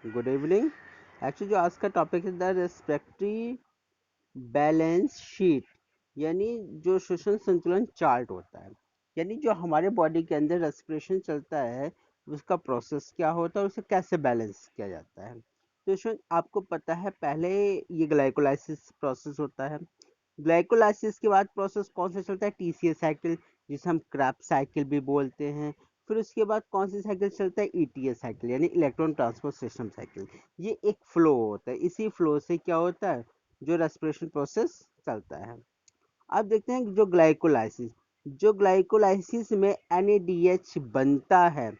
Good evening. Actually जो आज का टॉपिक है द रेस्पिरेटरी बैलेंस शीट, यानी जो श्वसन संतुलन चार्ट होता है, यानी जो हमारे बॉडी के अंदर रेस्पिरेशन चलता है उसका प्रोसेस क्या होता है और उसे कैसे बैलेंस किया जाता है। तो इसमें आपको पता है पहले ये ग्लाइकोलाइसिस प्रोसेस होता है। ग्लाइकोलाइसिस के बाद प्रोसेस कौन सा चलता है? टीसीए साइकिल, जिसे हम क्रैप्स साइकिल भी बोलते हैं। फिर उसके बाद कौन सी साइकिल चलता है? ईटीएस साइकिल, यानी इलेक्ट्रॉन ट्रांसपोर्ट सिस्टम साइकिल। ये एक फ्लो होता है, इसी फ्लो से क्या होता है, जो रेस्पिरेशन प्रोसेस चलता है। अब देखते हैं कि जो ग्लाइकोलाइसिस में NADH बनता है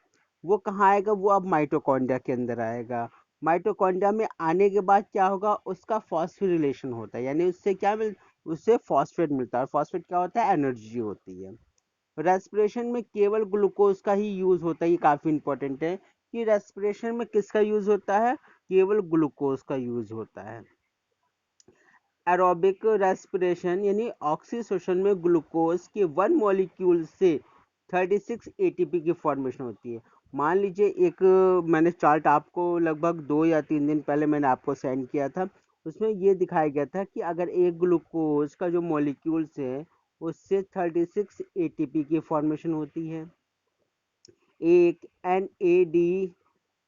वो कहाँ आएगा? वो अब माइटोकॉन्ड्रिया के अंदर आएगा। माइटोकॉन्ड्रिया में आने के बाद क्या होगा? उसका फॉस्फोरिलेशन होता है, यानी उससे फॉस्फेट मिलता है। और फॉस्फेट क्या होता है? एनर्जी होती है। रेस्पिरेशन में केवल ग्लूकोज का ही यूज होता है। ये काफी इंपॉर्टेंट है कि रेस्पिरेशन में किसका यूज होता है? केवल ग्लूकोज का यूज होता है। एरोबिक रेस्पिरेशन यानी ऑक्सीशोषण में ग्लूकोज के वन मॉलिक्यूल से 36 एटीपी की फॉर्मेशन होती है। मान लीजिए एक मैंने चार्ट आपको लगभग 2 या 3 दिन पहले मैंने आपको सेंड किया था। उसमें ये दिखाया गया था कि अगर एक ग्लूकोज का जो मॉलिक्यूल्स है उससे 36 एटीपी की फॉर्मेशन होती है। एक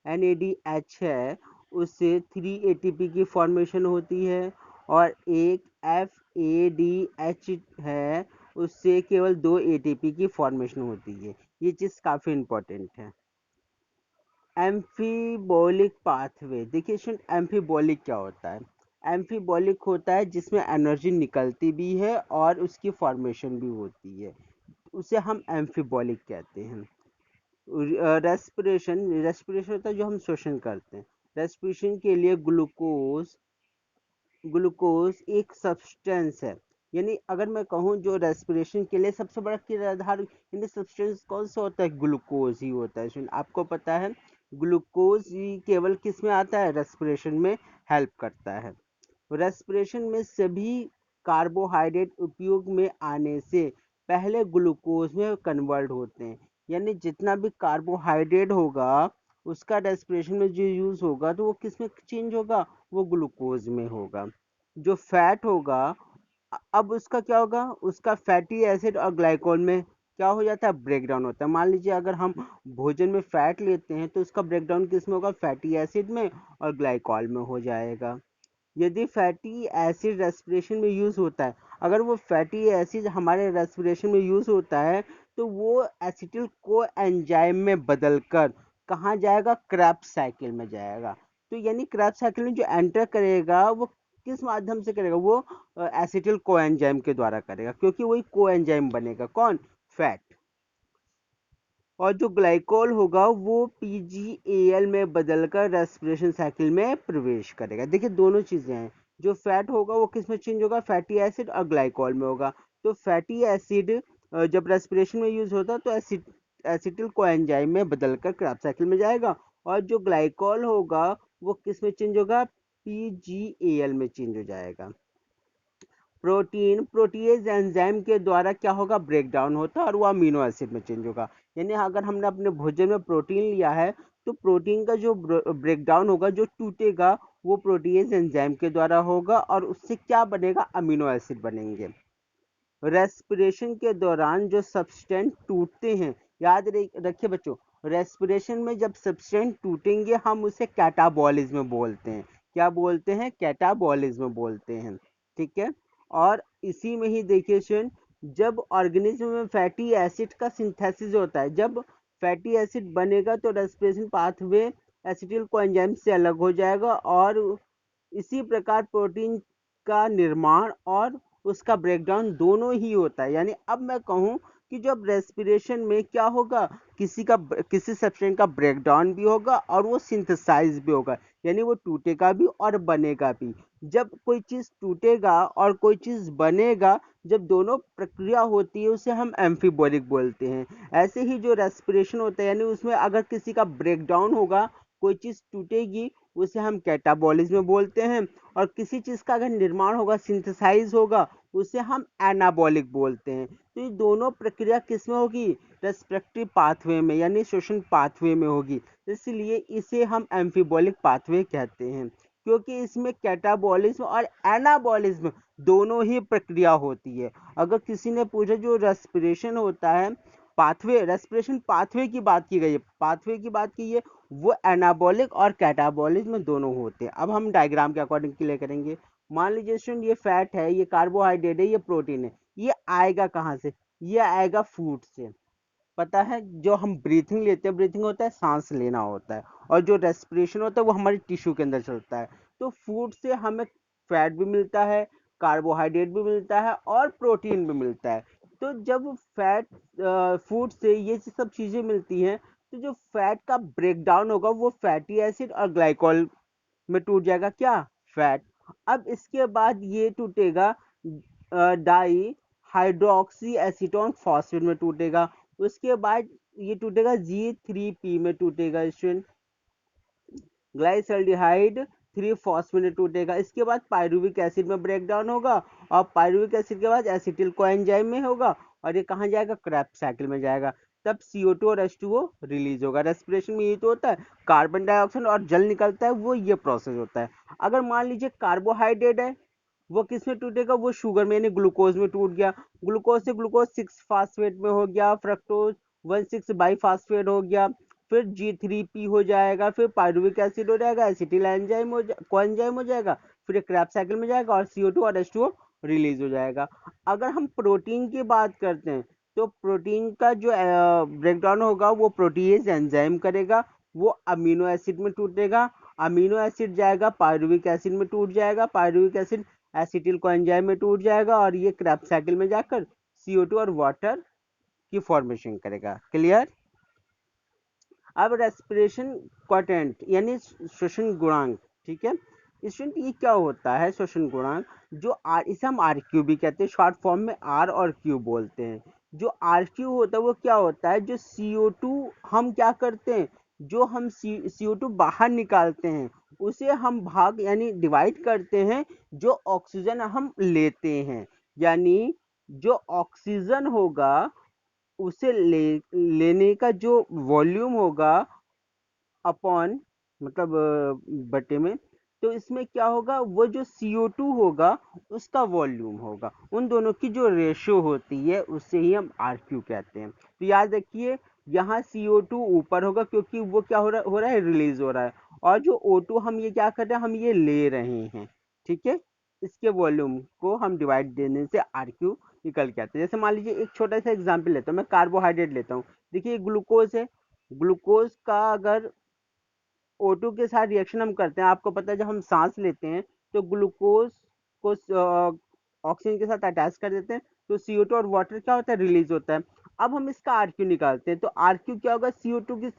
NADH है, उससे 3 एटीपी की फॉर्मेशन होती है। और एक FADH है, उससे केवल 2 एटीपी की फॉर्मेशन होती है। ये चीज़ काफ़ी इंपॉर्टेंट है। एम्फीबोलिक पाथवे, देखिए स्टूडेंट एम्फीबोलिक क्या होता है? एम्फीबोलिक होता है जिसमें एनर्जी निकलती भी है और उसकी फॉर्मेशन भी होती है, उसे हम एम्फीबोलिक कहते हैं। रेस्पिरेशन रेस्पिरेशन होता है जो हम श्वसन करते हैं। रेस्पिरेशन के लिए ग्लूकोज ग्लूकोज एक सब्सटेंस है। यानी अगर मैं कहूँ जो रेस्पिरेशन के लिए सबसे बड़ा किरदार यानी सब्सटेंस कौन सा होता है? ग्लूकोज ही होता है। सुन, आपको पता है ग्लूकोज ही केवल किस में आता है? रेस्पिरेशन में हेल्प करता है। रेस्पिरेशन में सभी कार्बोहाइड्रेट उपयोग में आने से पहले ग्लूकोज में कन्वर्ट होते हैं। यानी जितना भी कार्बोहाइड्रेट होगा उसका रेस्पिरेशन में जो यूज होगा तो वो किस में चेंज होगा? वो ग्लूकोज में होगा। जो फैट होगा अब उसका क्या होगा? उसका फैटी एसिड और ग्लाइकोल में क्या हो जाता है? ब्रेकडाउन होता है। मान लीजिए अगर हम भोजन में फैट लेते हैं तो उसका ब्रेकडाउन किस में होगा? फैटी एसिड में और ग्लाइकोल में हो जाएगा। यदि फैटी एसिड रेस्पिरेशन में यूज होता है, अगर वो फैटी एसिड हमारे रेस्पिरेशन में यूज होता है तो वो एसिटिल को एंजाइम में बदलकर कहाँ जाएगा? क्रेब्स साइकिल में जाएगा। तो यानी क्रेब्स साइकिल में जो एंटर करेगा वो किस माध्यम से करेगा? वो एसिटिल को एंजाइम के द्वारा करेगा, क्योंकि वही को एंजाइम बनेगा। कौन? फैट। और जो ग्लाइकोल होगा वो पीजीएल में बदलकर रेस्पिरेशन साइकिल में प्रवेश करेगा। देखिए दोनों चीजें हैं। जो फैट होगा वो किस में चेंज होगा? फैटी एसिड और ग्लाइकोल में होगा। तो फैटी एसिड जब रेस्पिरेशन में यूज होता है तो एसिटिल कोएंजाइम में बदलकर क्रेब्स साइकिल में जाएगा। और जो ग्लाइकोल होगा वो किस में चेंज होगा? पीजीएल में चेंज हो जाएगा। प्रोटीएज एंजाइम के द्वारा क्या होगा? ब्रेक डाउन होता है और वो अमीनो एसिड में चेंज होगा। यानी अगर हमने अपने भोजन में प्रोटीन लिया है तो प्रोटीन का जो ब्रेक डाउन होगा, जो टूटेगा, वो प्रोटीएज एंजाइम के द्वारा होगा और उससे क्या बनेगा? अमीनो एसिड बनेंगे। रेस्पिरेशन के दौरान जो सब्सटेंस टूटते हैं, याद रखिए बच्चों, रेस्पिरेशन में जब सब्सटेंस टूटेंगे हम उसे कैटाबॉलिज्म बोलते हैं। क्या बोलते हैं? कैटाबॉलिज्म बोलते हैं। ठीक है। और इसी में ही देखिए स्टूडेंट, जब ऑर्गेनिज्म में फैटी एसिड का सिंथेसिस होता है, जब फैटी एसिड बनेगा तो रेस्पिरेशन पाथवे एसिटिल कोएंजाइम से अलग हो जाएगा और इसी प्रकार प्रोटीन का निर्माण और उसका ब्रेकडाउन दोनों ही होता है। यानी अब मैं कहूं कि जब रेस्पिरेशन में क्या होगा? किसी सब्सटेंस का ब्रेकडाउन भी होगा और वो सिंथेसाइज भी होगा, यानी वो टूटेगा भी और बनेगा भी। जब कोई चीज टूटेगा और कोई चीज बनेगा, जब दोनों प्रक्रिया होती है उसे हम एम्फीबोलिक बोलते हैं। ऐसे ही जो रेस्पिरेशन होता है, यानी उसमें अगर किसी का ब्रेकडाउन होगा, कोई चीज टूटेगी, उसे हम कैटाबॉलिज्म बोलते हैं। और किसी चीज का अगर निर्माण होगा, सिंथेसाइज होगा, उसे हम एनाबॉलिक बोलते हैं। तो ये दोनों प्रक्रिया किस में होगी? रेस्पेक्टिव पाथवे में यानी श्वसन पाथवे में होगी, इसलिए इसे हम एम्फीबॉलिक पाथवे कहते हैं, क्योंकि इसमें कैटाबॉलिज्म और एनाबॉलिज्म दोनों ही प्रक्रिया होती है। अगर किसी ने पूछा जो रेस्पिरेशन होता है, पाथवे, रेस्पिरेशन पाथवे की बात की गई है, पाथवे की बात की है, वो एनाबॉलिक और कैटाबॉलिक में दोनों होते हैं। अब हम डायग्राम के अकॉर्डिंग क्लियर करेंगे। मान लीजिए स्टूडेंट, ये फैट है, ये कार्बोहाइड्रेट है, ये प्रोटीन है, ये आएगा कहाँ से? ये आएगा फूड से। पता है, जो हम ब्रीथिंग लेते हैं, ब्रीथिंग होता है सांस लेना होता है, और जो रेस्पिरेशन होता है वो हमारी टिश्यू के अंदर चलता है। तो फूड से हमें फैट भी मिलता है, कार्बोहाइड्रेट भी मिलता है और प्रोटीन भी मिलता है। तो जब फैट फूड से ये सब चीजें मिलती हैं, तो जो फैट का ब्रेकडाउन होगा वो फैटी एसिड और ग्लाइकोल में टूट जाएगा, क्या? फैट। अब इसके बाद ये टूटेगा डाई हाइड्रोक्सी एसीटोन फॉस्फेट में टूटेगा। उसके बाद ये टूटेगा G3P में टूटेगा स्टूडेंट, ग्लाइसल्डिहाइड 3 फॉस्फेट में टूटेगा। इसके बाद पायरुविक एसिड में ब्रेक डाउन होगा, और पायरुविक एसिड के बाद एसिटिल कोएंजाइम में होगा, और ये कहाँ जाएगा? क्रेब्स साइकिल में जाएगा। तब CO2 और H2O रिलीज होगा। रेस्पिरेशन में ये तो होता है, कार्बन डाइऑक्साइड और जल निकलता है, वो ये प्रोसेस होता है। अगर मान लीजिए कार्बोहाइड्रेट है, वो किस में टूटेगा? वो शुगर में यानी ग्लूकोज में टूट गया। ग्लूकोज से ग्लूकोज 6 फास्फेट में हो गया, फ्रक्टोज 1,6-बाईफास्फेट हो गया, फिर G3P हो जाएगा, फिर पायरुविक एसिड हो जाएगा, एसिटिल एंजाइम कोएंजाइम हो जाएगा, फिर क्रैब साइकिल में जाएगा, और CO2 और H2O रिलीज हो जाएगा। अगर हम प्रोटीन की बात करते हैं, तो प्रोटीन का जो ब्रेकडाउन होगा वो प्रोटीएज एंजाइम करेगा, वो अमीनो एसिड में टूटेगा, अमीनो एसिड जाएगा पायरुविक एसिड में टूट जाएगा, पायरुविक एसिड एसिटिल कोएंजाइम में टूट जाएगा, और ये क्रैब साइकिल में जाकर CO2 और वाटर की फॉर्मेशन करेगा। क्लियर? अब रेस्पिरेशन क्वाड्रेंट यानी श्वसन गुणांक, ठीक है स्टूडेंट, ये क्या होता है श्वसन गुणांक? जो आर, इसे हम RQ भी कहते हैं, शॉर्ट फॉर्म में R और Q बोलते हैं। जो RQ होता है वो क्या होता है? जो CO2 हम क्या करते हैं, जो हम CO2 बाहर निकालते हैं, उसे हम भाग यानी डिवाइड करते हैं जो ऑक्सीजन हम लेते हैं, यानी जो ऑक्सीजन होगा उसे लेने का जो वॉल्यूम होगा अपॉन, मतलब बटे में, तो इसमें क्या होगा? वो जो CO2 होगा उसका वॉल्यूम होगा, उन दोनों की जो रेशियो होती है उससे ही हम RQ कहते हैं। तो याद रखिए, यहाँ CO2 ऊपर होगा क्योंकि वो क्या हो रहा है? रिलीज हो रहा है। और जो O2 हम ये क्या कर रहे हैं? हम ये ले रहे हैं, ठीक है। इसके वॉल्यूम को हम डिवाइड देने से RQ निकल के आते हैं। जैसे मान लीजिए एक छोटा सा एग्जाम्पल लेता हूँ, मैं कार्बोहाइड्रेट लेता हूँ। देखिए ग्लूकोज है, ग्लूकोज का अगर O2 के साथ रिएक्शन हम करते हैं, आपको पता है जब हम सांस लेते हैं तो ग्लूकोज को ऑक्सीजन के साथ अटैच कर देते हैं, तो CO2 और वाटर क्या होता है? रिलीज होता है। अब हम इसका RQ निकालते हैं, तो RQ क्या होगा? CO2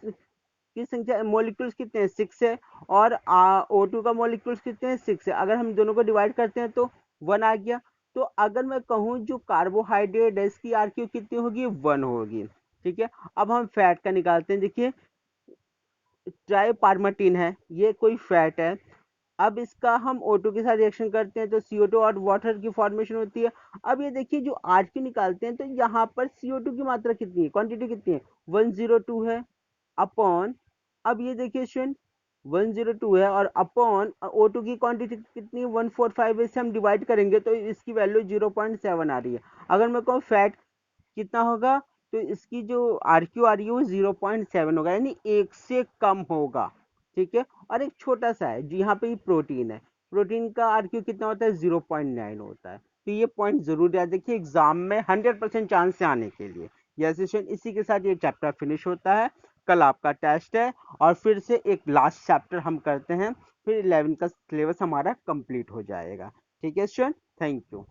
की संख्या मॉलिक्यूल्स कितने हैं? 6 है, और O2 का मॉलिक्यूल्स कितने हैं? 6 है। अगर हम दोनों को डिवाइड करते हैं तो 1 आ गया। तो अगर मैं कहूँ जो कार्बोहाइड्रेट है इसकी RQ कितनी होगी? 1 होगी, ठीक है। अब हम फैट का निकालते हैं। देखिए ट्राइपार्माटीन है, ये कोई फैट है। अब इसका हम O2 के साथ रिएक्शन करते हैं तो CO2 और वाटर की फॉर्मेशन होती है। अब ये देखिए जो RQ निकालते हैं तो यहाँ पर CO2 की मात्रा कितनी है, क्वांटिटी कितनी है? 102 है, अपॉन, अब ये देखिए स्टूडेंट 102 है और अपॉन O2 की क्वांटिटी कितनी है? 145 है। इससे हम डिवाइड करेंगे तो इसकी वैल्यू 0.7 आ रही है। अगर मैं कहूँ फैट कितना होगा, तो इसकी जो RQ आ रही है वो 0.7 होगा, यानी 1 से कम होगा, ठीक है। और एक छोटा सा है जो यहाँ पे प्रोटीन है, प्रोटीन का RQ कितना होता है? 0.9 होता है। तो ये पॉइंट जरूर याद रखिए एग्जाम में 100% चांस से आने के लिए। यस स्टूडेंट, इसी के साथ ये चैप्टर फिनिश होता है। कल आपका टेस्ट है और फिर से एक लास्ट चैप्टर हम करते हैं, फिर 11 का सिलेबस हमारा कंप्लीट हो जाएगा। ठीक है स्टूडेंट, थैंक यू।